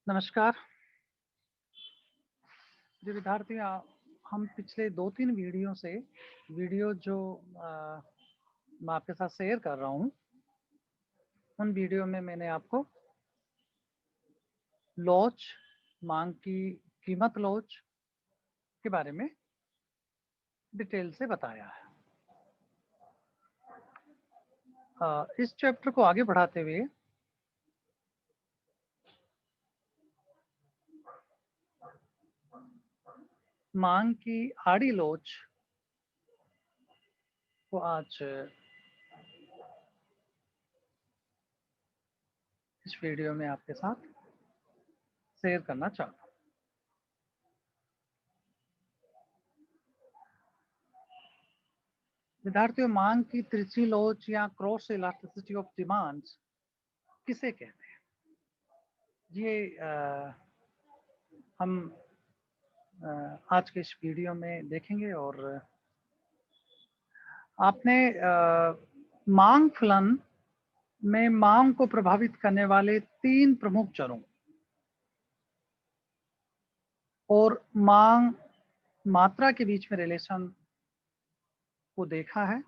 नमस्कार जी विद्यार्थी, हम पिछले 2-3 वीडियो जो मैं आपके साथ शेयर कर रहा हूँ, उन वीडियो में मैंने आपको लॉच, मांग की कीमत लॉच के बारे में डिटेल से बताया है। इस चैप्टर को आगे बढ़ाते हुए मांग की आड़ी लॉच को आज इस वीडियो में आपके साथ शेयर करना चाहता हूँ। विद्यार्थियों, मांग की तिरछी लॉच या क्रॉस इलास्टिसिटी ऑफ डिमांड्स किसे कहते हैं? ये हम आज के इस वीडियो में देखेंगे और आपने मांग फलन में मांग को प्रभावित करने वाले 3 प्रमुख चरों और मांग मात्रा के बीच में रिलेशन को देखा है।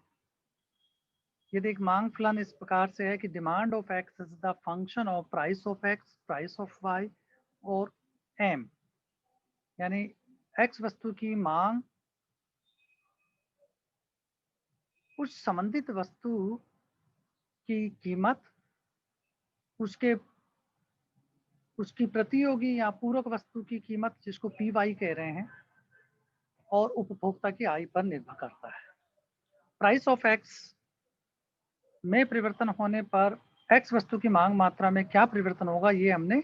यदि एक मांग फलन इस प्रकार से है कि demand of X is the function of price of X, price of Y और एम, यानी एक्स वस्तु की मांग उस संबंधित वस्तु की कीमत उसकी प्रतियोगी या पूरक वस्तु की कीमत, जिसको पी वाई कह रहे हैं, और उपभोक्ता की आय पर निर्भर करता है। प्राइस ऑफ एक्स में परिवर्तन होने पर एक्स वस्तु की मांग मात्रा में क्या परिवर्तन होगा, ये हमने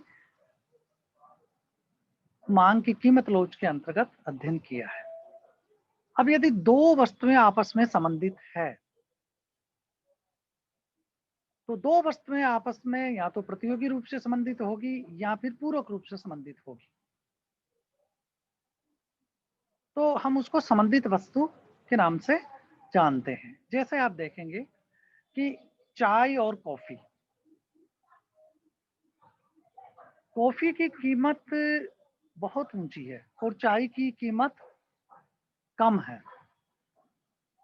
मांग की कीमत लॉच के अंतर्गत अध्ययन किया है। अब यदि दो वस्तुएं आपस में संबंधित है तो दो वस्तुएं आपस में या तो प्रतियोगी रूप से संबंधित होगी या फिर पूरक रूप से संबंधित होगी, तो हम उसको संबंधित वस्तु के नाम से जानते हैं। जैसे आप देखेंगे कि चाय और कॉफी, कॉफी की कीमत बहुत ऊंची है और चाय की कीमत कम है।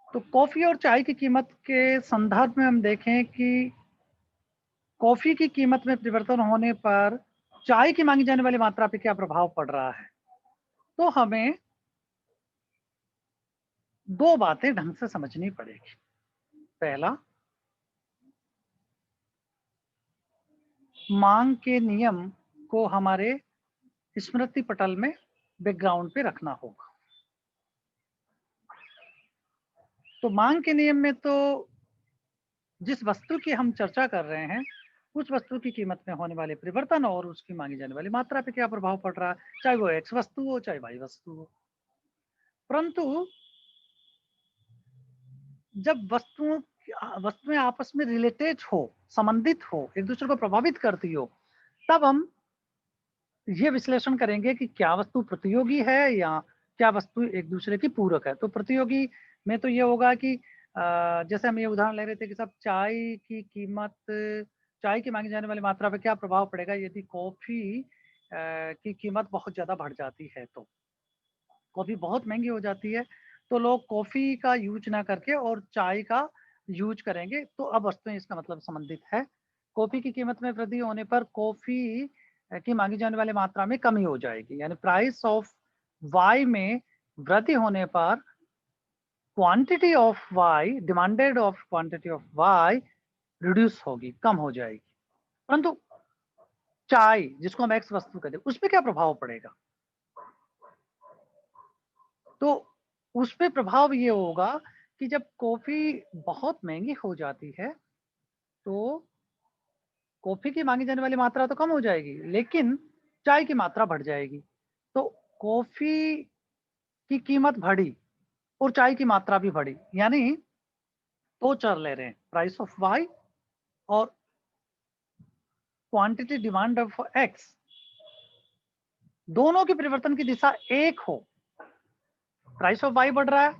तो कॉफी और चाय की कीमत के संदर्भ में हम देखें कि कॉफी की कीमत में परिवर्तन होने पर चाय की मांगी जाने वाली मात्रा पर क्या प्रभाव पड़ रहा है, तो हमें दो बातें ढंग से समझनी पड़ेगी। पहला, मांग के नियम को हमारे स्मृति पटल में बैकग्राउंड पे रखना होगा। तो मांग के नियम में तो जिस वस्तु की हम चर्चा कर रहे हैं, उस वस्तु की कीमत में होने वाले परिवर्तन और उसकी मांगी जाने वाली मात्रा पे क्या प्रभाव पड़ रहा है, चाहे वो एक्स वस्तु हो चाहे वाई वस्तु हो। परंतु जब वस्तुएं आपस में रिलेटेड हो, संबंधित हो, एक दूसरे को प्रभावित करती हो, तब हम ये विश्लेषण करेंगे कि क्या वस्तु प्रतियोगी है या क्या वस्तु एक दूसरे की पूरक है। तो प्रतियोगी में तो ये होगा कि जैसे हम ये उदाहरण ले रहे थे कि सब चाय की मांगी जाने वाली मात्रा पे क्या प्रभाव पड़ेगा यदि कॉफी की कीमत बहुत ज्यादा बढ़ जाती है। तो कॉफी बहुत महंगी हो जाती है तो लोग कॉफी का यूज ना करके और चाय का यूज करेंगे, तो अब वस्तुएं इसका मतलब संबंधित है। कॉफी की कीमत में वृद्धि होने पर कॉफी की मांगी जाने वाली मात्रा में कमी हो जाएगी, यानी प्राइस ऑफ वाई में वृद्धि होने पर quantity of Y, demanded of quantity of Y reduce होगी, कम हो जाएगी। परंतु चाय, जिसको हम एक्स वस्तु कहते हैं, उसमें क्या प्रभाव पड़ेगा, तो उसपे प्रभाव ये होगा कि जब कॉफी बहुत महंगी हो जाती है तो कॉफी की मांगी जाने वाली मात्रा तो कम हो जाएगी, लेकिन चाय की मात्रा बढ़ जाएगी। तो कॉफी की कीमत बढ़ी और चाय की मात्रा भी बढ़ी, यानी दो चर ले रहे हैं, प्राइस ऑफ वाई और क्वांटिटी डिमांड ऑफ एक्स, दोनों की परिवर्तन की दिशा एक हो। प्राइस ऑफ वाई बढ़ रहा है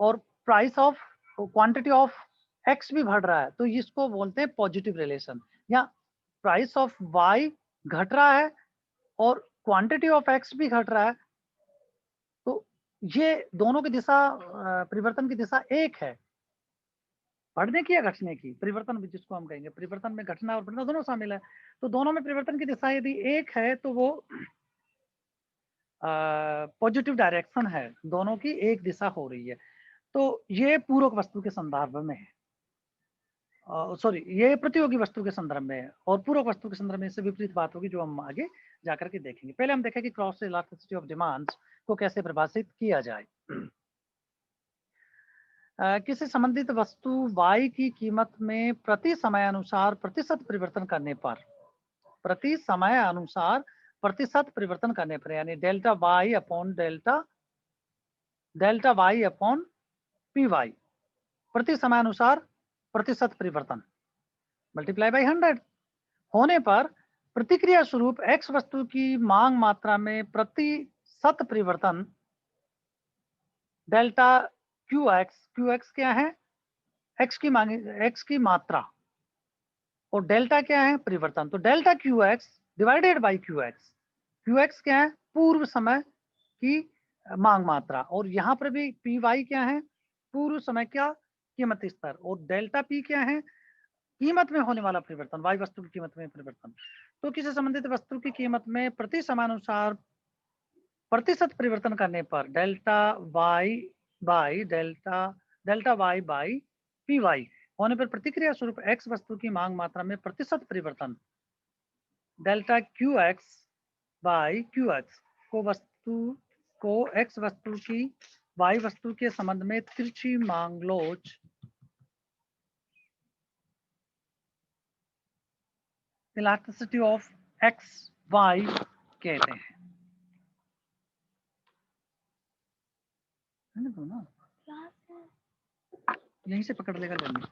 और price of quantity of x भी बढ़ रहा है, तो इसको बोलते हैं पॉजिटिव रिलेशन, या प्राइस ऑफ वाई घट रहा है और क्वांटिटी ऑफ एक्स भी घट रहा है, तो ये दोनों की दिशा परिवर्तन की दिशा एक है, बढ़ने की या घटने की, परिवर्तन भी जिसको हम कहेंगे, परिवर्तन में घटना और बढ़ना दोनों शामिल है। तो दोनों में परिवर्तन की दिशा यदि एक है तो वो पॉजिटिव डायरेक्शन है, दोनों की एक दिशा हो रही है। तो ये पूरक वस्तु के संदर्भ में है, सॉरी ये प्रतियोगी वस्तु के संदर्भ में है, और पूरक वस्तु के संदर्भ में इससे विपरीत बात होगी जो हम आगे जाकर के देखेंगे। पहले हम देखें कि क्रॉस इलास्टिसिटी ऑफ डिमांड्स को कैसे परिभाषित किया जाए। किसी संबंधित वस्तु Y की कीमत में प्रति समय अनुसार प्रतिशत परिवर्तन करने पर, प्रति समय अनुसार प्रतिशत परिवर्तन करने पर, यानी delta Y upon delta Y upon PY, प्रति समय अनुसार प्रतिशत परिवर्तन मल्टीप्लाई बाई 100 होने पर प्रतिक्रिया स्वरूप X वस्तु की मांग मात्रा में प्रतिशत परिवर्तन डेल्टा QX क्या है, X की मांग, X की मात्रा, और डेल्टा क्या है, परिवर्तन। तो delta QX divided by QX क्या है, पूर्व समय की मांग मात्रा, और यहाँ पर भी PY क्या है, पूर्व समय का कीमत स्तर, और डेल्टा P क्या है, कीमत में होने वाला परिवर्तन, Y वस्तु की कीमत में परिवर्तन। तो किसी संबंधित वस्तु की कीमत में प्रति समानुसार प्रतिशत परिवर्तन करने पर delta Y by delta Y by PY होने पर प्रतिक्रिया स्वरूप X वस्तु की मांग मात्रा में प्रतिशत परिवर्तन डेल्टा QX बाई QX को X वस्तु की Y वस्तु के संबंध में तिरछी मांग लोच इलास्टिसिटी ऑफ XY कहते हैं। ना यहीं से पकड़ लेगा जल्दी,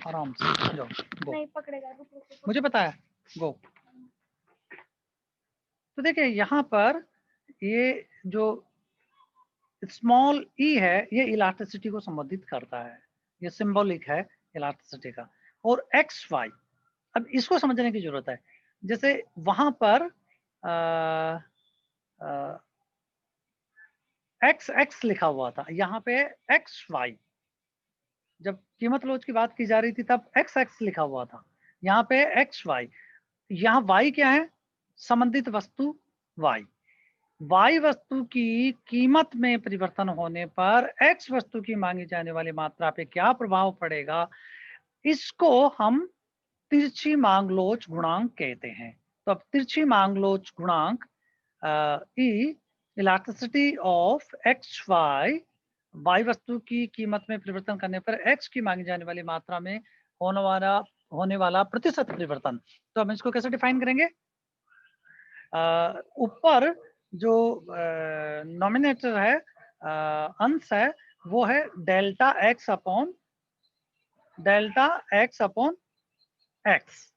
आराम से जाओ, गो। नहीं पकड़ेगा, मुझे पता है, गो। तो देखिए यहाँ पर ये जो स्मॉल ई है ये इलास्टिसिटी को संबोधित करता है, ये सिंबॉलिक है इलास्टिसिटी का। और एक्स वाई, अब इसको समझने की जरूरत है। जैसे वहां पर एक्स एक्स लिखा हुआ था, यहाँ पे एक्स वाई, जब कीमत लोच की बात की जा रही थी तब एक्स एक्स लिखा हुआ था, यहाँ पे एक्स वाई। यहाँ वाई क्या है, संबंधित वस्तु वाई। वाई वस्तु की कीमत में परिवर्तन होने पर एक्स वस्तु की मांगी जाने वाली मात्रा पे क्या प्रभाव पड़ेगा, इसको हम तिरछी मांग लोच गुणांक कहते हैं। तो अब तिरछी मांग लोच गुणांक E elasticity of X Y, Y वस्तु की कीमत में परिवर्तन करने पर एक्स की मांगी जाने वाली मात्रा में होने वाला प्रतिशत परिवर्तन। तो हम इसको कैसे डिफाइन करेंगे, ऊपर जो नॉमिनेटर है, अंश है, वो है delta x upon x,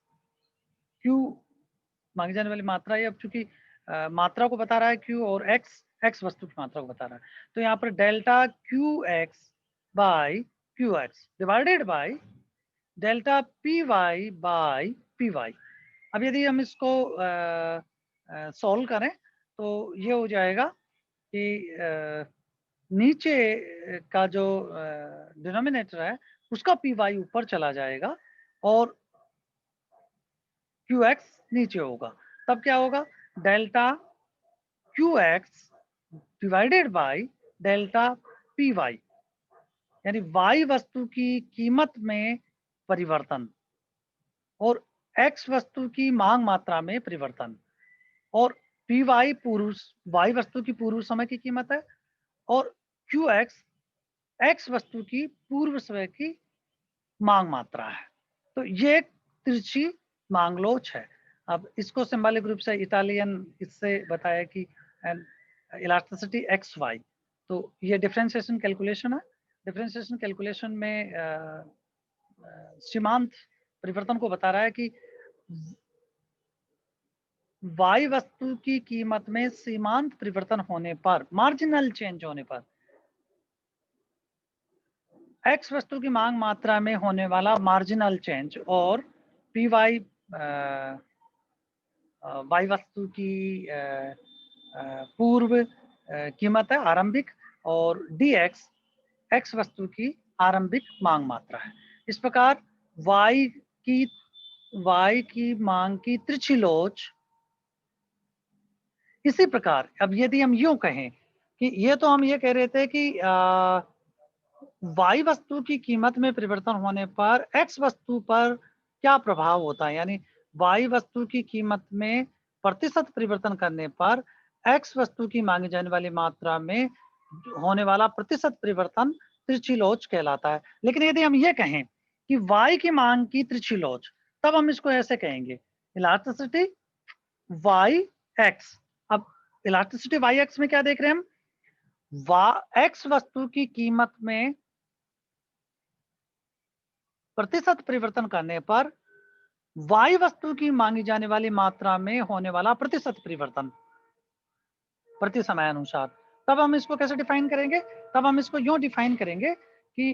Q मांगी जाने वाली मात्रा है। अब चूंकि मात्रा को बता रहा है क्यू, और एक्स वस्तु की मात्रा को बता रहा है, तो यहाँ पर delta Q X by Q X divided by delta P Y by P Y. अब यदि हम इसको सॉल्व करें तो ये हो जाएगा कि नीचे का जो डिनोमिनेटर है उसका पी वाई ऊपर चला जाएगा और क्यू एक्स नीचे होगा। तब क्या होगा, delta Q X divided by delta P Y, यानी वाई वस्तु की कीमत में परिवर्तन और एक्स वस्तु की मांग मात्रा में परिवर्तन, और पी वाई पूर्व वाई वस्तु की पूर्व समय की कीमत है, और क्यू एक्स एक्स वस्तु की पूर्व समय की मांग मात्रा है। तो ये एक तिरछी मांग लोच है। अब इसको सिंबॉलिक रूप से इटालियन इससे बताया कि इलास्टिसिटी एक्स वाई। तो ये डिफरेंशिएशन कैलकुलेशन है। डिफरेंशिएशन कैलकुलेशन में सीमांत परिवर्तन को बता रहा है कि वाई वस्तु की कीमत में सीमांत परिवर्तन होने पर, मार्जिनल चेंज होने पर, एक्स वस्तु की मांग मात्रा में होने वाला मार्जिनल चेंज और पी वाई वाई वस्तु की पूर्व कीमत है आरंभिक, और डी एक्स एक्स वस्तु की आरंभिक मांग मात्रा है। इस प्रकार वाई की मांग की तिरछी लोच। इसी प्रकार अब यदि हम यूं कहें कि ये तो हम ये कह रहे थे कि वाई वस्तु की कीमत में परिवर्तन होने पर एक्स वस्तु पर क्या प्रभाव होता है, यानी वाई वस्तु की कीमत में प्रतिशत परिवर्तन करने पर एक्स वस्तु की मांगी जाने वाली मात्रा में होने वाला प्रतिशत परिवर्तन तिरछी लोच कहलाता है। लेकिन यदि हम ये कहें कि वाई की मांग की तिरछी लोच, तब हम इसको ऐसे कहेंगे, इलास्टिसिटी वाई एक्स। अब इलास्टिसिटी वाई एक्स में क्या देख रहे हैं हम, एक्स वस्तु की कीमत में प्रतिशत परिवर्तन करने पर वाई वस्तु की मांगी जाने वाली मात्रा में होने वाला प्रतिशत परिवर्तन प्रति समय अनुसार। तब हम इसको कैसे डिफाइन करेंगे, तब हम इसको यूं डिफाइन करेंगे कि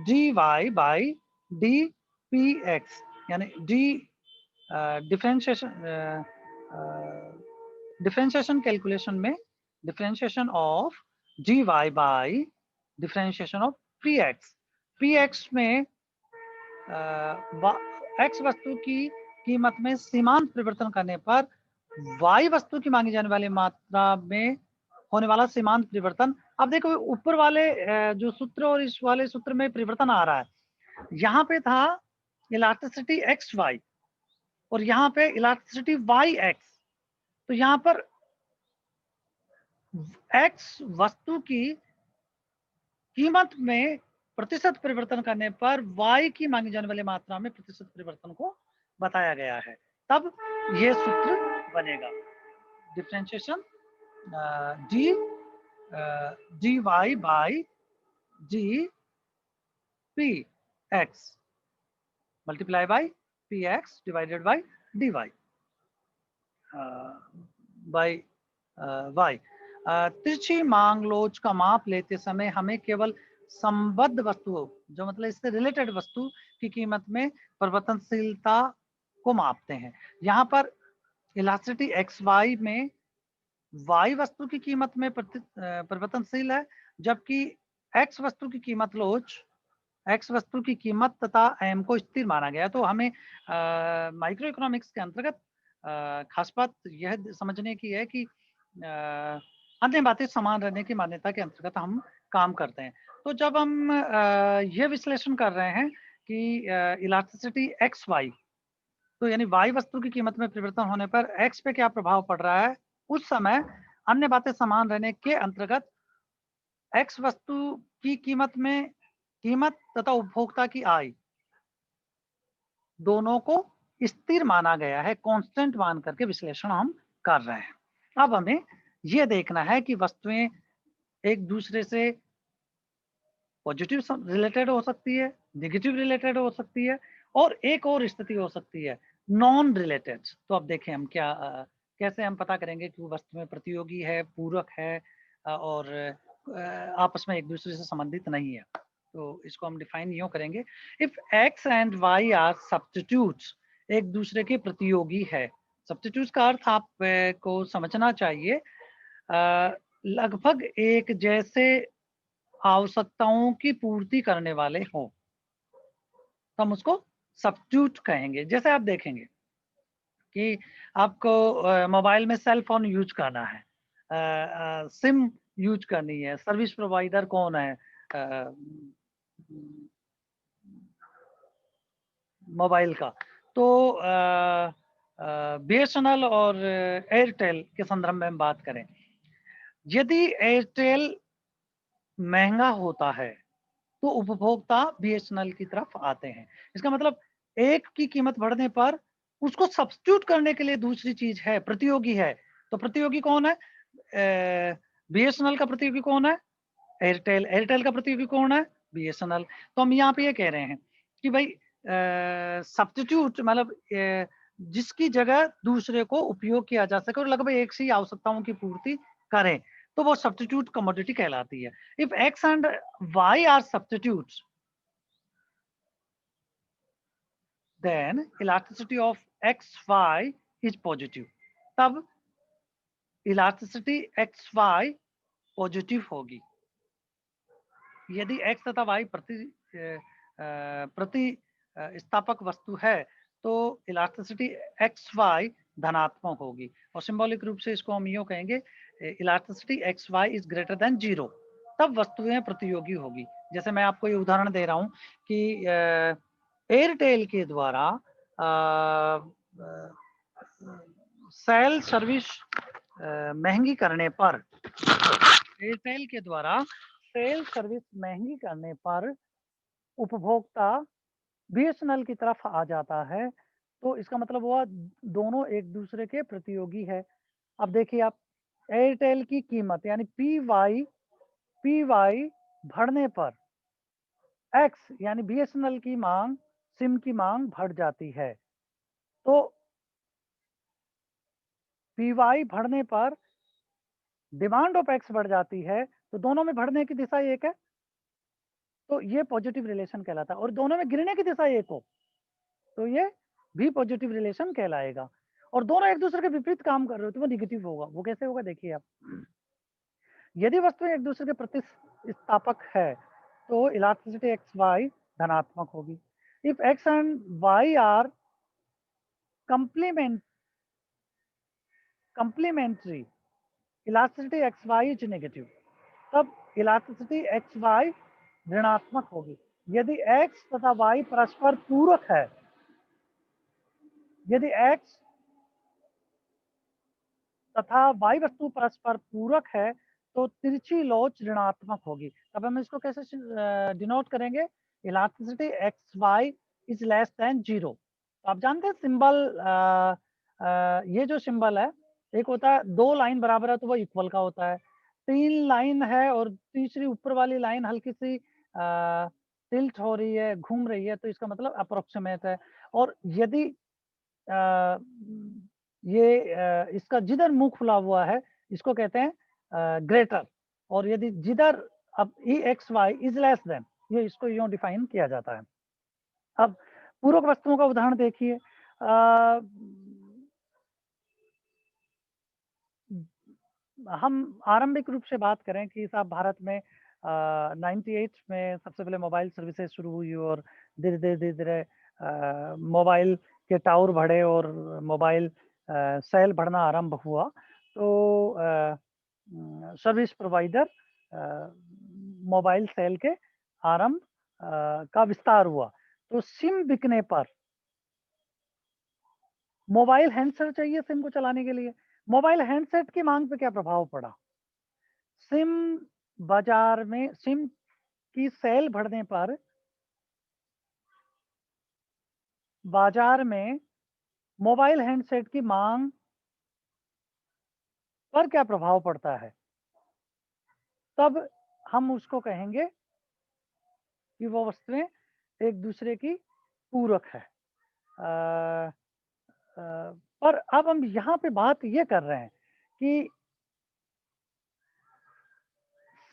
D Y by D P X, यानी डी डिफरेंशिएशन कैलकुलेशन में differentiation of D Y by differentiation of P X में एक्स वस्तु की कीमत में सीमांत परिवर्तन करने पर वाई वस्तु की मांगी जाने वाली मात्रा में होने वाला सीमांत परिवर्तन। अब देखो ऊपर वाले जो सूत्र और इस वाले सूत्र में परिवर्तन आ रहा है, यहाँ पे था इलास्टिसिटी एक्स वाई और यहाँ पे इलास्टिसिटी वाई एक्स। तो यहाँ पर एक्स वस्तु की कीमत में प्रतिशत परिवर्तन करने पर वाई की मांगी जाने वाली मात्रा में प्रतिशत परिवर्तन को बताया गया है, तब ये सूत्र बनेगा differentiation D Y by D P X multiply by P X divided by D Y by Y. तिरछी मांग लोच का माप लेते समय हमें केवल संबद्ध वस्तु, जो मतलब इससे रिलेटेड वस्तु की कीमत में परिवर्तनशीलता को मापते हैं। यहाँ पर इलास्टिसिटी एक्स वाई में वाई वस्तु की कीमत में परिवर्तनशील है, जबकि एक्स वस्तु की कीमत लोच एक्स वस्तु की कीमत तथा एम को स्थिर माना गया। तो हमें माइक्रो इकोनॉमिक्स के अंतर्गत खास बात यह समझने की है कि अन्य बातें समान रहने की मान्यता के अंतर्गत हम काम करते हैं। तो जब हम यह विश्लेषण कर रहे हैं कि इलास्टिसिटी एक्स वाई, तो यानी वाई वस्तु की कीमत में परिवर्तन होने पर एक्स पे क्या प्रभाव पड़ रहा है, उस समय अन्य बातें समान रहने के अंतर्गत एक्स वस्तु की कीमत तथा उपभोक्ता की आय दोनों को स्थिर माना गया है, कांस्टेंट मान करके विश्लेषण हम कर रहे हैं। अब हमें यह देखना है कि वस्तुएं एक दूसरे से पॉजिटिव रिलेटेड हो सकती है, नेगेटिव रिलेटेड हो सकती है, और एक और स्थिति हो सकती है नॉन रिलेटेड। तो अब देखें हम कैसे हम पता करेंगे कि वस्तु में प्रतियोगी है, पूरक है और आपस में एक दूसरे से संबंधित नहीं है। तो इसको हम डिफाइन यूं करेंगे, if X and Y are substitutes, एक दूसरे के प्रतियोगी है। सब्स्टिट्यूट्स का अर्थ आपको समझना चाहिए लगभग एक जैसे आवश्यकताओं की पूर्ति करने वाले हो, तो हम उसको सब्स्टिट्यूट कहेंगे। जैसे आप देखेंगे कि आपको मोबाइल में सेल फोन यूज करना है, सिम यूज करनी है, सर्विस प्रोवाइडर कौन है, मोबाइल का, तो बीएसएनएल और एयरटेल के संदर्भ में हम बात करें, यदि एयरटेल महंगा होता है तो उपभोक्ता बीएसएनएल की तरफ आते हैं। इसका मतलब एक की कीमत बढ़ने पर उसको सब्स्टिट्यूट करने के लिए दूसरी चीज है, प्रतियोगी है। तो प्रतियोगी कौन है, बीएसएनएल का प्रतियोगी कौन है, एयरटेल। एयरटेल का प्रतियोगी कौन है, बीएसएनएल। तो हम यहाँ पे ये कह रहे हैं कि भाई सब्स्टिट्यूट मतलब जिसकी जगह दूसरे को उपयोग किया जा सके और लगभग एक सी आवश्यकताओं की पूर्ति करें, तो वो सब्स्टिट्यूट कमोडिटी कहलाती है। If X and Y are substitutes, then elasticity of xy is positive. तब इलास्टिसिटी xy पॉजिटिव होगी। यदि x तथा y प्रतिस्थापक वस्तु है तो इलास्टिसिटी xy धनात्मक होगी। और सिंबॉलिक रूप से इसको हम यूं कहेंगे, elasticity xy is greater than 0, तब वस्तुएं प्रतियोगी होगी। जैसे मैं आपको ये उदाहरण दे रहा हूं कि एयरटेल के द्वारा सेल सर्विस महंगी करने पर, एयरटेल के द्वारा सेल सर्विस महंगी करने पर उपभोक्ता बीएसएनएल की तरफ आ जाता है, तो इसका मतलब हुआ दोनों एक दूसरे के प्रतियोगी है। अब देखिए आप, एयरटेल की कीमत यानी पी वाई बढ़ने पर एक्स यानी बीएसएनएल की मांग, सिम की मांग बढ़ जाती है। तो पी बढ़ने पर डिमांड ऑफ एक्स बढ़ जाती है, तो दोनों में बढ़ने की दिशा एक है, तो ये पॉजिटिव रिलेशन कहलाता है। और दोनों में गिरने की दिशा एक हो तो ये भी पॉजिटिव रिलेशन कहलाएगा। और दोनों एक दूसरे के विपरीत काम कर रहे हो तो वो निगेटिव होगा। वो कैसे होगा देखिए आप, यदि वस्तुएं एक दूसरे के प्रतिस्थापक है तो इलास्टिसिटी एक्स वाई धनात्मक होगी। If X and Y are complementary, elasticity X Y is negative, तब इलास्टिसिटी एक्स वाई ऋणात्मक होगी। यदि x तथा y परस्पर पूरक है, यदि x तथा y वस्तु परस्पर पूरक है तो तिरछी लोच ऋणात्मक होगी। तब हम इसको कैसे डिनोट करेंगे, elasticity X Y is less than 0। तो आप जानते हैं सिंबल, ये जो सिंबल है, एक होता है 2 लाइन बराबर है तो वो इक्वल का होता है, 3 लाइन है और तीसरी ऊपर वाली लाइन हल्की सी टिल्ट हो रही है, घूम रही है, तो इसका मतलब अप्रोक्सीमेट है। और यदि इसका जिधर मुंह खुला हुआ है इसको कहते हैं ग्रेटर, और यदि जिधर अब E X Y is less than, ये इसको यूं डिफाइन किया जाता है। अब पूरक वस्तुओं का उदाहरण देखिए, हम आरंभिक रूप से बात करें कि साहब भारत में 98 में सबसे पहले मोबाइल सर्विसेज शुरू हुई और धीरे धीरे धीरे धीरे मोबाइल के टावर बढ़े और मोबाइल सेल बढ़ना आरंभ हुआ। तो सर्विस प्रोवाइडर मोबाइल सेल के आरंभ का विस्तार हुआ। तो सिम बिकने पर मोबाइल हैंडसेट चाहिए सिम को चलाने के लिए, मोबाइल हैंडसेट की मांग पे क्या प्रभाव पड़ा, सिम बाजार में सिम की सेल बढ़ने पर बाजार में मोबाइल हैंडसेट की मांग पर क्या प्रभाव पड़ता है, तब हम उसको कहेंगे कि वो वस्तुएं एक दूसरे की पूरक है। पर अब हम यहाँ पे बात ये कर रहे हैं कि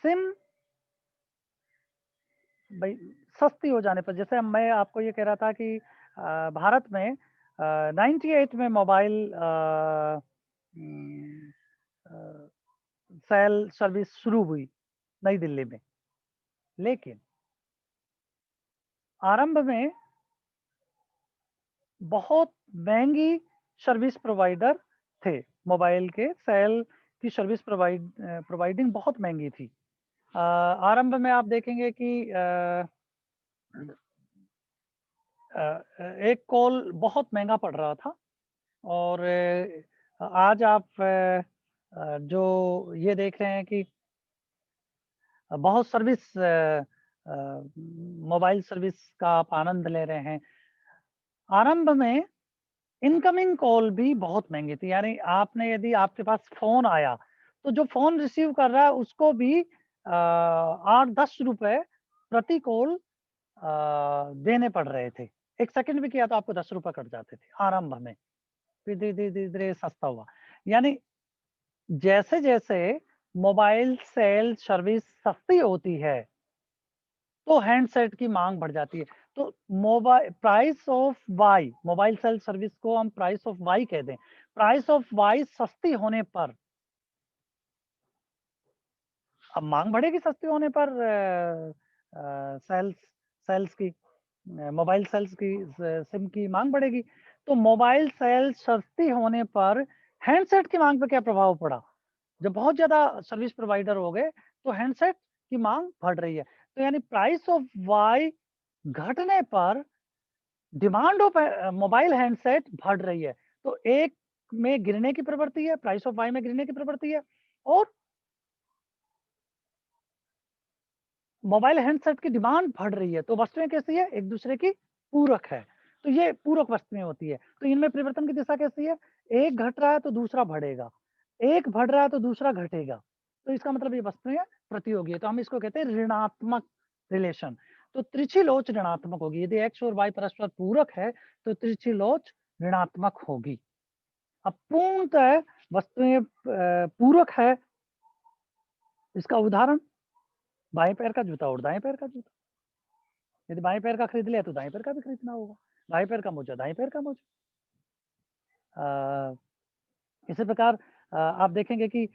सिम भाई सस्ती हो जाने पर, जैसे मैं आपको ये कह रहा था कि भारत में 98 में मोबाइल सेल सर्विस शुरू हुई नई दिल्ली में, लेकिन आरंभ में बहुत महंगी सर्विस प्रोवाइडर थे, मोबाइल के सेल की सर्विस प्रोवाइडिंग बहुत महंगी थी। आरंभ में आप देखेंगे कि एक कॉल बहुत महंगा पड़ रहा था, और आज आप जो ये देख रहे हैं कि बहुत सर्विस मोबाइल सर्विस का आप आनंद ले रहे हैं। आरंभ में इनकमिंग कॉल भी बहुत महंगी थी, यानी आपने यदि आपके पास फोन आया तो जो फोन रिसीव कर रहा है उसको भी 8-10 रुपए प्रति कॉल देने पड़ रहे थे। 1 सेकंड भी किया तो आपको 10 रुपए कट जाते थे आरंभ में, फिर धीरे धीरे धीरे धीरे सस्ता हुआ। यानी जैसे जैसे मोबाइल सेल सर्विस सस्ती होती है तो हैंडसेट की मांग बढ़ जाती है। तो price of Y, mobile cell service को हम प्राइस ऑफ वाई कहते हैं। प्राइस ऑफ वाई सस्ती होने पर, अब मांग बढ़ेगी सस्ती होने पर सेल्स सेल्स की, मोबाइल सेल्स की, सिम की मांग बढ़ेगी। तो मोबाइल सेल सस्ती होने पर हैंडसेट की मांग पे क्या प्रभाव पड़ा? जब बहुत ज्यादा सर्विस प्रोवाइडर हो गए तो हैंडसेट की मांग बढ़ रही है। तो यानी प्राइस ऑफ वाई घटने पर डिमांड ऑफ मोबाइल हैंडसेट बढ़ रही है। तो एक में गिरने की प्रवृत्ति है, प्राइस ऑफ वाई में गिरने की प्रवृत्ति है, और मोबाइल हैंडसेट की डिमांड बढ़ रही है। तो वस्तुएं कैसी है? एक दूसरे की पूरक है। तो ये पूरक वस्तुएं होती है। तो इनमें परिवर्तन की दिशा कैसी है? एक घट रहा है तो दूसरा बढ़ेगा, एक बढ़ रहा है तो दूसरा घटेगा। तो इसका मतलब ये वस्तुएं प्रतियोगी है। तो हम इसको कहते हैं ऋणात्मक रिलेशन। तो तिरछी लोच ऋणात्मक होगी। यदि एक्स और वाई परस्पर पूरक है तो तिरछी लोच ऋणात्मक होगी। अब पूर्णतः वस्तुएं पूरक है, इसका उदाहरण बाएं पैर का जूता और दाएं पैर का जूता। यदि बाएं पैर का खरीद लिया तो दाएं पैर का भी खरीदना होगा, बाएं पैर का मोजा दाएं पैर का मोजा। इसी प्रकार आप देखेंगे कि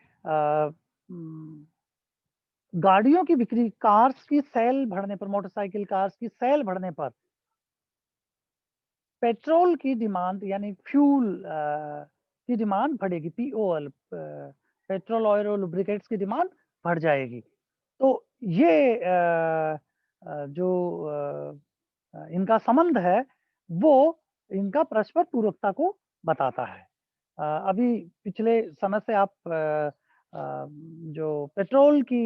गाड़ियों की बिक्री, कार्स की सेल बढ़ने पर, मोटरसाइकिल कार्स की सेल बढ़ने पर पेट्रोल की डिमांड यानी फ्यूल की डिमांड बढ़ेगी। पीओएल, पेट्रोल ऑयल और लुब्रिकेट्स की डिमांड बढ़ जाएगी। तो ये जो इनका संबंध है वो इनका परस्पर पूरकता को बताता है। अभी पिछले समय से आप जो पेट्रोल की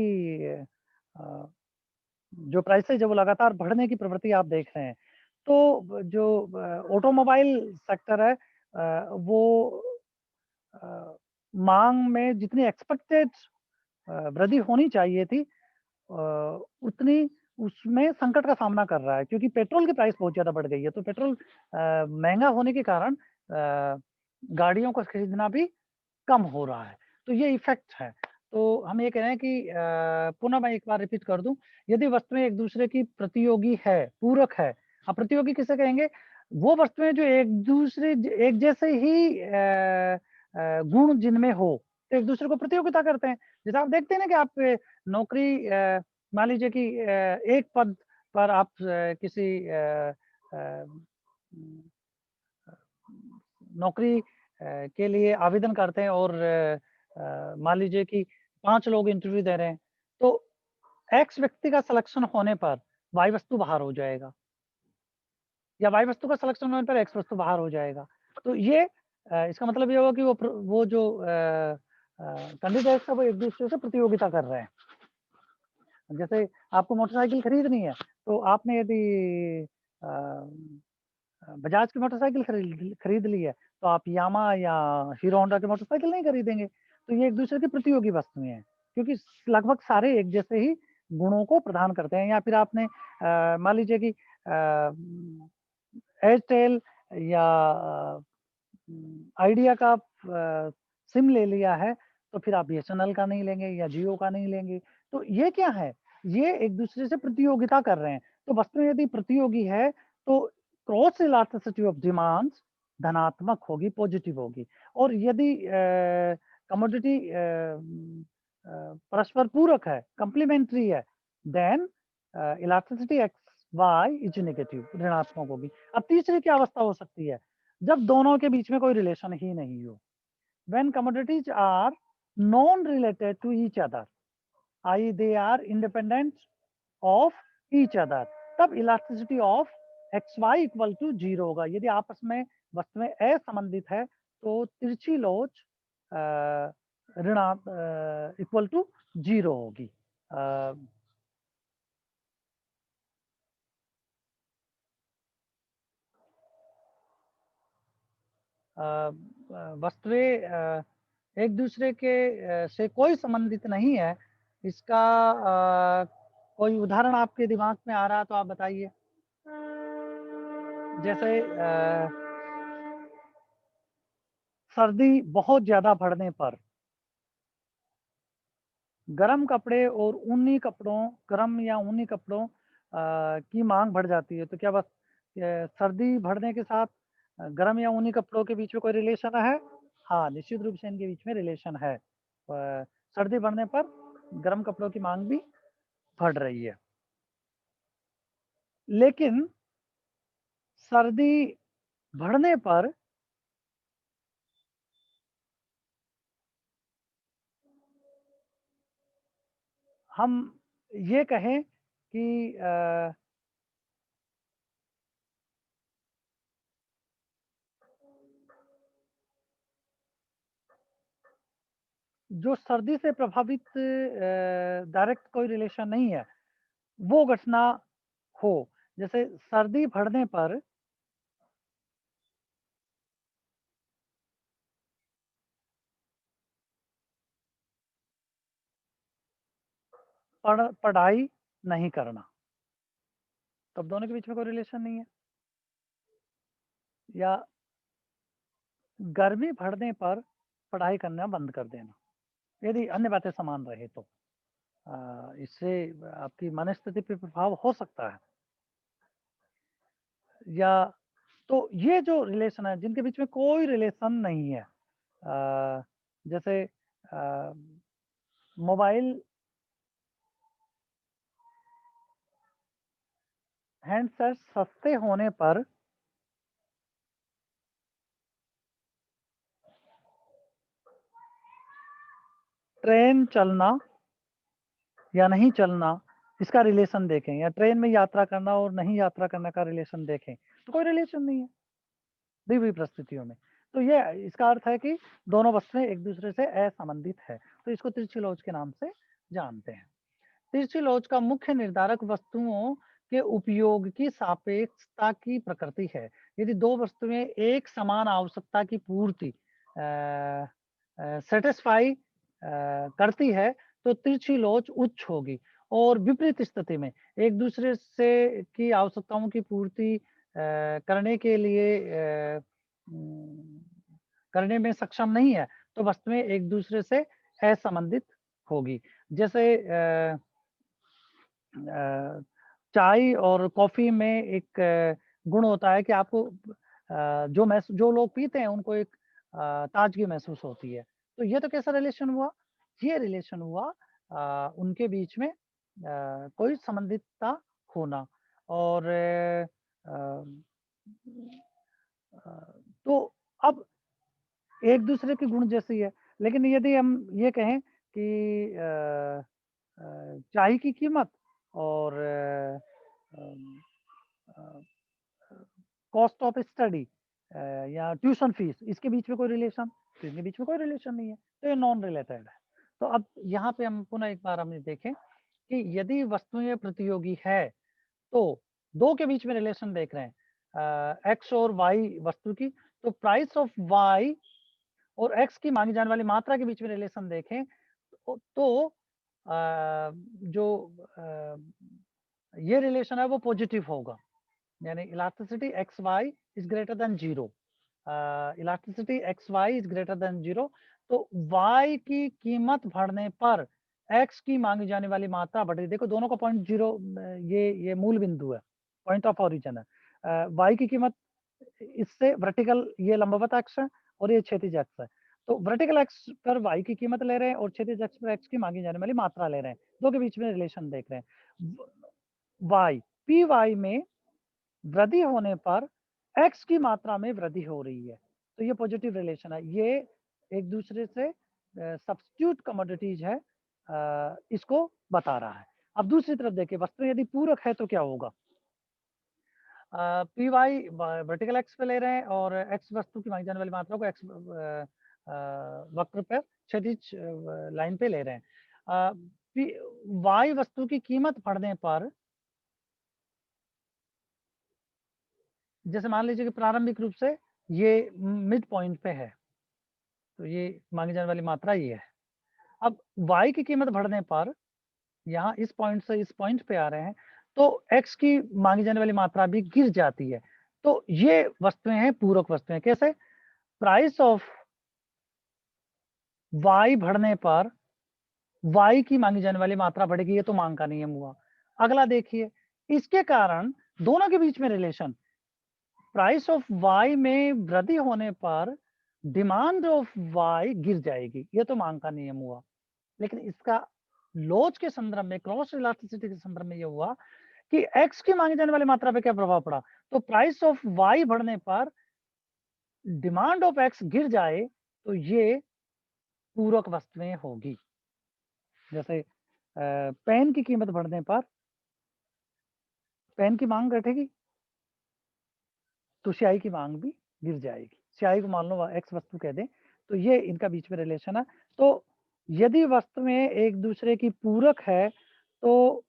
जो प्राइसेज है वो लगातार बढ़ने की प्रवृत्ति आप देख रहे हैं। तो जो ऑटोमोबाइल सेक्टर है वो मांग में जितनी एक्सपेक्टेड वृद्धि होनी चाहिए थी उतनी उसमें संकट का सामना कर रहा है, क्योंकि पेट्रोल की प्राइस बहुत ज़्यादा बढ़ गई है। तो पेट्रोल महँगा होने के कारण गाड़ियों को खरीदना भी कम हो रहा है। तो ये इफ़ेक्ट है। तो हम ये कह रहे हैं कि पुनः मैं एक बार रिपीट कर दूँ, यदि वस्तुएँ एक-दूसरे की प्रतियोगी है, पूरक है। अब प्रतियोगी किसे कहेंगे? वो वस्तुएँ जो एक-दूसरे एक जैसे ही गुण जिनमें हो, तो एक-दूसरे को प्रतियोगिता करते हैं। जैसे आप देखते हैं ना कि आप नौकरी मान लीजिए कि एक पद पर आप किसी अ, नौकरी के लिए आवेदन करते हैं और मान लीजिए कि 5 लोग इंटरव्यू दे रहे हैं, तो एक्स व्यक्ति का सिलेक्शन होने पर वाई वस्तु बाहर हो जाएगा, या वाई वस्तु का सिलेक्शन होने पर एक्स वस्तु बाहर हो जाएगा। तो ये इसका मतलब ये होगा कि वो जो कैंडिडेट्स है वो एक-दूसरे से प्रतियोगिता कर रहे हैं। जैसे आपको मोटरसाइकिल खरीदनी है, तो आपने यदि अ बजाज की मोटरसाइकिल खरीद खरीद ली है, तो आप यामा या हीरो होंडा की मोटरसाइकिल नहीं खरीदेंगे। तो ये एक-दूसरे की प्रतियोगी वस्तुएँ हैं, क्योंकि लगभग सारे एक जैसे ही गुणों को प्रदान करते हैं। या फिर आपने मान लीजिए कि एयरटेल या आइडिया का सिम ले लिया है, तो फिर आप बीएसएनएल का नहीं लेंगे या जियो का नहीं लेंगे। तो ये क्या है? ये एक-दूसरे से प्रतियोगिता कर रहे हैं। तो वस्तुएँ यदि प्रतियोगी है, तो क्रॉस इलास्टिसिटी ऑफ डिमांड्स धनात्मक होगी, पॉजिटिव होगी। और यदि कमोडिटी परस्पर पूरक है, कॉम्प्लीमेंट्री है, then elasticity X Y is negative, ऋणात्मक होगी। अब तीसरी क्या अवस्था हो सकती है? जब दोनों के बीच में कोई रिलेशन ही नहीं हो। When commodities are non-related to each other, i.e. they are independent of each other, तब elasticity of X Y equal to 0 होगा। यदि आपस में वस्तुएं असंबंधित है तो तिरछी लोच ऋणा इक्वल टू 0 होगी। वस्तुएं एक दूसरे के से कोई संबंधित नहीं है, इसका कोई उदाहरण आपके दिमाग में आ रहा तो आप बताइए। जैसे सर्दी बहुत ज़्यादा बढ़ने पर गर्म कपड़े और ऊनी कपड़ों, गर्म या ऊनी कपड़ों की मांग बढ़ जाती है, तो क्या बस सर्दी बढ़ने के साथ गर्म या ऊनी कपड़ों के बीच में कोई रिलेशन है? हाँ, निश्चित रूप से इनके बीच में रिलेशन है। सर्दी बढ़ने पर गर्म कपड़ों की मांग भी बढ़ रही है। लेकिन सर्दी बढ़ने पर हम ये कहें कि जो सर्दी से प्रभावित डायरेक्ट कोई रिलेशन नहीं है, वो घटना हो। जैसे सर्दी बढ़ने पर पढ़ाई नहीं करना, तब दोनों के बीच में कोई रिलेशन नहीं है। या गर्मी बढ़ने पर पढ़ाई करना बंद कर देना, यदि अन्य बातें समान रहे तो इससे आपकी मनस्थिति पे प्रभाव हो सकता है। या तो ये जो रिलेशन है, जिनके बीच में कोई रिलेशन नहीं है, जैसे मोबाइल हैंडसेट सस्ते होने पर ट्रेन चलना या नहीं चलना, इसका रिलेशन देखें, या ट्रेन में यात्रा करना और नहीं यात्रा करने का रिलेशन देखें, तो कोई रिलेशन नहीं है दी हुई परिस्थितियों में। तो ये इसका अर्थ है कि दोनों वस्तुएं एक दूसरे से असंबंधित है, तो इसको तिरछी लोच के नाम से जानते हैं। तिरछी लोच का मुख्य निर्धारक वस्तुओं के उपयोग की सापेक्षता की प्रकृति है। यदि दो वस्तुएं एक समान आवश्यकता की पूर्ति सेटिस्फाई करती है, तो तिरछी लोच उच्च होगी, और विपरीत स्थिति में एक दूसरे से की आवश्यकताओं की पूर्ति करने के लिए करने में सक्षम नहीं है, तो वस्तुएं एक दूसरे से असंबंधित होगी। जैसे चाय और कॉफ़ी में एक गुण होता है कि आपको जो लोग पीते हैं उनको एक ताज़गी महसूस होती है। तो ये तो कैसा रिलेशन हुआ? ये रिलेशन हुआ उनके बीच में कोई संबंधितता होना, और तो अब एक-दूसरे के गुण जैसे ही है, लेकिन यदि हम ये कहें कि चाय की कीमत और अम, अ, कॉस्ट ऑफ स्टडी या ट्यूशन फीस, इसके बीच में कोई रिलेशन? तो इनके बीच में कोई रिलेशन नहीं है, तो ये नॉन रिलेटेड है। तो अब यहाँ पे हम पुनः एक बार हम ये देखें कि यदि वस्तुएँ प्रतियोगी है, तो 2 के बीच में रिलेशन देख रहे हैं, एक्स और वाई वस्तु की, तो प्राइस ऑफ वाई और एक्स की मांगी जाने वाली मात्रा के बीच में रिलेशन देखें, तो जो अ, ये रिलेशन है वो पॉजिटिव होगा, यानी elasticity X Y is greater than 0। Elasticity X Y is greater than 0, तो वाई की कीमत बढ़ने पर एक्स की मांगी जाने वाली मात्रा बढ़ रही है। देखो दोनों का पॉइंट 0, ये मूल बिंदु है, पॉइंट ऑफ ओरिजिन है। वाई की कीमत इससे वर्टिकल, ये लंबवत अक्ष है और ये क्षैतिज अक्ष है, तो वर्टिकल अक्ष पर वाई की कीमत ले रहे हैं और क्षैतिज अक्ष पर एक्स की मांगी जाने वाली मात्रा ले रहे हैं, दो के बीच में रिलेशन देख रहे हैं। वाई पी वाई में वृद्धि होने पर एक्स की मात्रा में वृद्धि हो रही है, तो ये पॉजिटिव रिलेशन है। ये एक दूसरे से सब्स्टिट्यूट कमोडिटीज है, इसको बता रहा है। अब दूसरी तरफ देखिए, वस्तु यदि पूरक है तो क्या होगा? पी वाई वर्टिकल एक्स पे ले रहे हैं और एक्स वस्तु की मांगी जाने वाली मात्रा को एक्स वक्र पर क्षैतिज लाइन पे ले रहे हैं। वाई वस्तु की कीमत बढ़ने पर, जैसे मान लीजिए कि प्रारंभिक रूप से ये मिड पॉइंट पे है, तो ये मांगी जाने वाली मात्रा ये है। अब y की कीमत बढ़ने पर, यहाँ इस पॉइंट से इस पॉइंट पे आ रहे हैं, तो x की मांगी जाने वाली मात्रा भी गिर जाती है। तो ये वस्तुएं हैं पूरक वस्तुएं। कैसे? प्राइस ऑफ y बढ़ने पर y की मांगी जाने वाली मात्रा बढ़ेगी, ये तो मांग का नियम हुआ। अगला देखिए इसके कारण दोनों के बीच में रिलेशन, प्राइस ऑफ वाई में वृद्धि होने पर डिमांड ऑफ वाई गिर जाएगी, ये तो मांग का नियम हुआ। लेकिन इसका लोच के संदर्भ में, क्रॉस इलास्टिसिटी के संदर्भ में ये हुआ कि एक्स की मांगी जाने वाली मात्रा पे क्या प्रभाव पड़ा, तो प्राइस ऑफ वाई बढ़ने पर डिमांड ऑफ एक्स गिर जाए तो ये पूरक वस्तुएं होगी। जैसे पेन की कीमत बढ़ने पर पेन की मांग घटेगी तो स्याही की मांग भी गिर जाएगी। स्याही को मान लो एक्स वस्तु कह दें, तो ये इनका बीच में रिलेशन है। तो यदि वस्तुएं एक दूसरे की पूरक है तो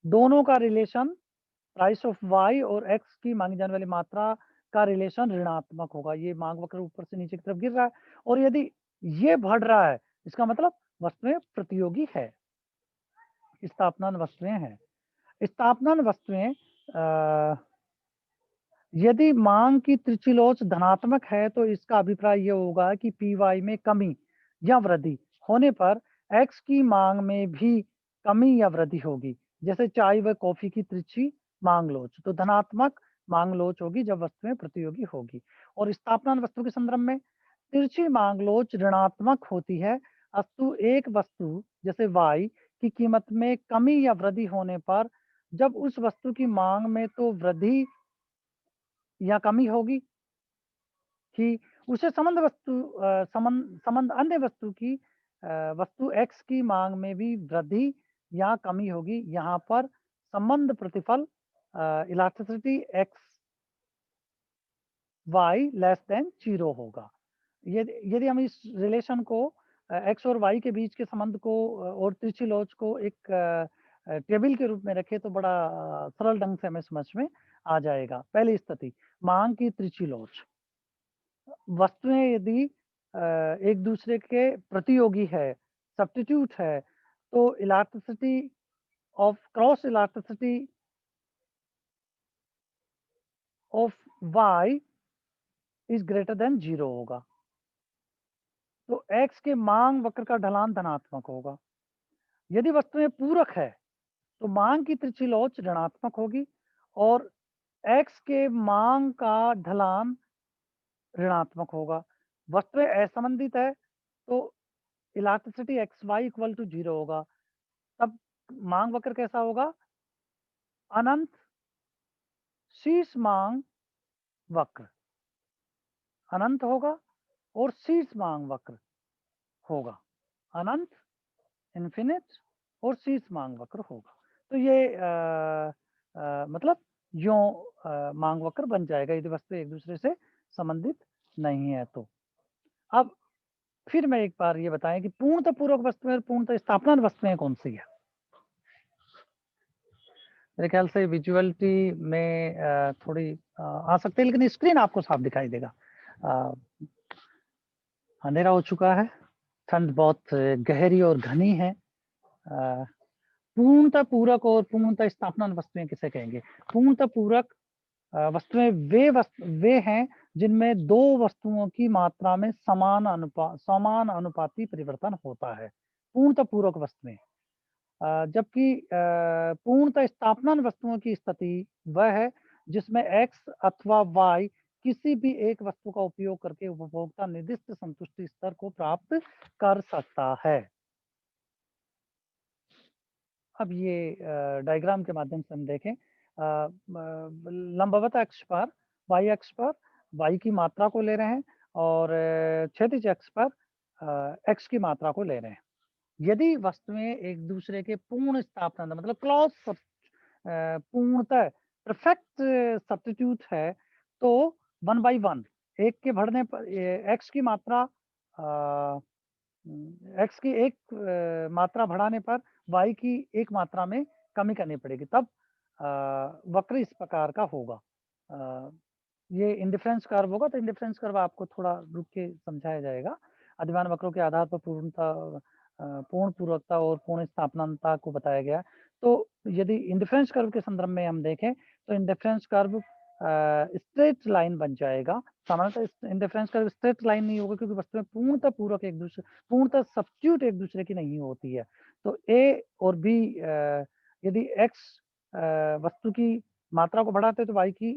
दोनों का रिलेशन, प्राइस ऑफ वाई और एक्स की मांगी जाने वाली मात्रा का रिलेशन ऋणात्मक होगा। ये मांग वक्र ऊपर से नीचे की तरफ गिर रहा है और यदि ये बढ़ रहा है, इसका मतलब वस्तुएं प्रतियोगी है, स्थापनान वस्तुएं हैं। स्थापनान वस्तुएं यदि मांग की त्रिचिलोच धनात्मक है तो इसका अभिप्राय यह होगा कि पी वाई में कमी या वृद्धि होने पर एक्स की मांग में भी कमी या वृद्धि होगी। जैसे चाय व कॉफी की त्रिची मांग लोच, तो धनात्मक मांग लोच होगी जब वस्तुएं प्रतियोगी होगी। और स्थापनान वस्तु के संदर्भ में तिरछी मांग लोच ऋणात्मक होती है, अस्तु एक वस्तु जैसे वाई की कीमत में कमी या वृद्धि होने पर जब उस वस्तु की मांग में तो वृद्धि या कमी होगी कि उसे संबंध वस्तु संबंध अन्य वस्तु की वस्तु एक्स की मांग में भी वृद्धि या कमी होगी। यहाँ पर संबंध प्रतिफल elasticity X Y less than 0 होगा। यदि हम इस रिलेशन को एक्स और वाई के बीच के संबंध को और तिरछी लोच को एक टेबल के रूप में रखें तो बड़ा सरल ढंग से हमें समझ में आ जाएगा। पहली स्थिति, मांग की तिरछी लोच। वस्तुएं यदि एक दूसरे के प्रतियोगी है, सब्स्टिट्यूट है, तो elasticity of cross elasticity of Y is greater than 0 होगा। तो एक्स के मांग वक्र का ढलान धनात्मक होगा। यदि वस्तुएं पूरक है तो मांग की तिरछी लोच ऋणात्मक होगी और एक्स के मांग का ढलान ऋणात्मक होगा। वस्तुएं असंबंधित है तो elasticity X Y equal to 0 होगा। तब मांग वक्र कैसा होगा, अनंत शीर्ष मांग वक्र अनंत होगा और शीर्ष मांग वक्र होगा अनंत, इन्फिनिट, और शीर्ष मांग वक्र होगा। तो ये मतलब यो मांग वक्र बन जाएगा यदि वस्तु एक दूसरे से संबंधित नहीं है तो। अब फिर मैं एक बार ये बताएं कि पूर्णतः पूरक वस्तुएं और पूर्णतः स्थापना वस्तुएं कौन सी है। मेरे ख्याल से विजुअलिटी में थोड़ी आ सकती है, लेकिन स्क्रीन आपको साफ दिखाई देगा। अंधेरा हो चुका है, ठंड बहुत गहरी और घनी है। पूर्णतः पूरक और पूर्णतः स्थापना वस्तुएं किसे कहेंगे। पूर्णतः पूरक वस्तुएं वे हैं जिनमें दो वस्तुओं की मात्रा में समान अनुपाती परिवर्तन होता है, पूर्णतः पूरक वस्तुएं। जबकि पूर्णतः स्थापना वस्तुओं की स्थिति वह है जिसमें एक्स अथवा वाई किसी भी एक वस्तु का उपयोग करके उपभोक्ता निर्दिष्ट संतुष्टि स्तर को प्राप्त कर सकता है। अब ये डायग्राम के माध्यम से हम देखें, लंबवत अक्ष पर वाई अक्ष पर वाई की मात्रा को ले रहे हैं और क्षैतिज अक्ष पर एक्स की मात्रा को ले रहे हैं। यदि वस्तुएं एक दूसरे के पूर्ण स्थापना मतलब क्लॉज पूर्णतः परफेक्ट सब्स्टिट्यूट है तो 1/1 एक के बढ़ने पर एक्स की मात्रा एक्स की एक मात्रा बढ़ाने पर वाई की एक मात्रा में कमी करनी पड़ेगी, तब वक्र इस प्रकार का होगा। ये इंडिफरेंस कर्व होगा, तो इंडिफरेंस कर्व आपको थोड़ा रुक के समझाया जाएगा। अधिमान वक्रों के आधार पर पूर्ण पूरकता और पूर्ण स्थापनाता को बताया गया। तो यदि इंडिफरेंस कर्व के संदर्भ में हम देखें तो इंडिफरेंस कर्व स्ट्रेट लाइन बन जाएगा। सामान्यतः इंडिफरेंस कर्व स्ट्रेट लाइन नहीं होगा क्योंकि वस्तुएं पूर्णतः पूरक एक दूसरे पूर्णतः सब्स्टिट्यूट एक दूसरे की नहीं होती है। तो ए और बी यदि एक्स वस्तु की मात्रा को बढ़ाते हैं तो y की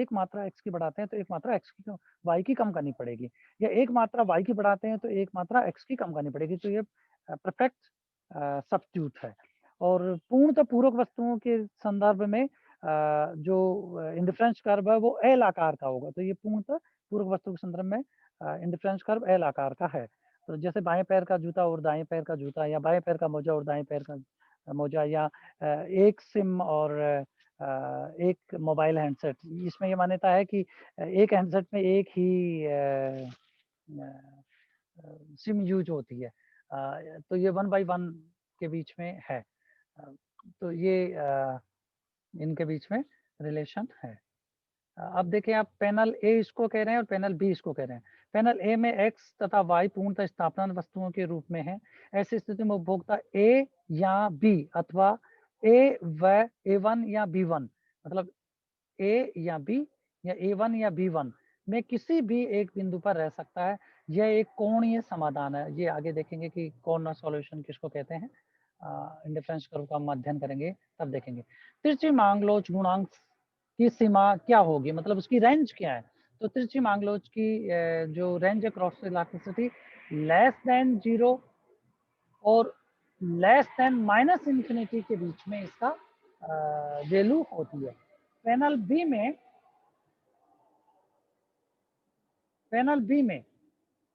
एक मात्रा x की बढ़ाते हैं तो एक मात्रा x की y की कम करनी पड़ेगी, या एक मात्रा y की बढ़ाते हैं तो एक मात्रा x की कम करनी पड़ेगी। तो ये परफेक्ट सब्स्टिट्यूट है। और पूर्णतः पूरक वस्तुओं के संदर्भ में जो इंडिफरेंस कर्व है वो एल आकार का होगा। तो ये पूर्णतः पूरक वस्तु के संदर्भ में इंडिफरेंस कर्व एल आकार का है। तो जैसे बाएं पैर का जूता और दाएं पैर का जूता, या बाएं पैर का मोजा और दाएं पैर का मोजा, या एक सिम और एक मोबाइल हैंडसेट। इसमें ये मान्यता है कि एक हैंडसेट में एक ही सिम यूज होती है। तो ये 1/1 के बीच में है। तो ये इनके बीच में रिलेशन है। अब देखें, आप पैनल ए इसको कह रहे हैं और पैनल बी इसको कह रहे हैं। पैनल ए में एक्स तथा वाई पूर्णतः स्थानापन्न वस्तुओं के रूप में है। ऐसी स्थिति में उपभोक्ता ए या बी अथवा ए व ए1 या बी1, मतलब ए या बी या ए1 या बी1 में किसी भी एक बिंदु पर रह सकता है। यह एक कोणीय समाधान है। ये आगे देखेंगे कि कॉर्नर सॉल्यूशन किसको कहते हैं। इंडिफरेंस कर्व का हम अध्ययन करेंगे तब देखेंगे। तिरछी मांगलोच गुणांक की सीमा क्या होगी, मतलब उसकी रेंज क्या है। तो तिरछी मांगलोच की जो रेंज है क्रॉस इलास्टिसिटी लेस देन 0 और लेस देन माइनस इंफिनिटी के बीच में इसका वैल्यू होती है। पैनल बी में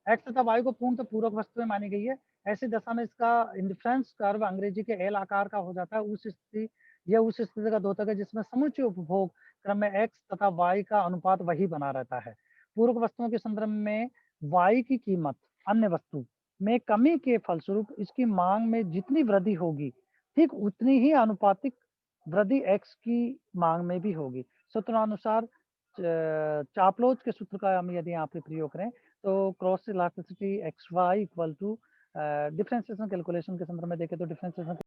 एक्स तथा वाई को पूर्णतः पूरक वस्तुएं मानी गई है। ऐसी दशा में इसका इंडिफरेंस कर्व अंग्रेजी के एल आकार का हो जाता है। यह उस स्थिति का द्योतक है जिसमें समुच्चय उपभोग क्रम में एक्स तथा वाई का अनुपात वही बना रहता है। पूरक वस्तुओं के संदर्भ में वाई की कीमत अन्य वस्तु में कमी के फलस्वरूप इसकी मांग में जितनी वृद्धि होगी, ठीक उतनी ही अनुपातिक वृद्धि एक्स की मांग में भी होगी। सूत्रानुसार चापलोच के सूत्र का हम यदि यहाँ पे प्रयोग करें तो cross elasticity X Y equal to differentiation calculation के संदर्भ में देखें तो डिफरेंशिएशन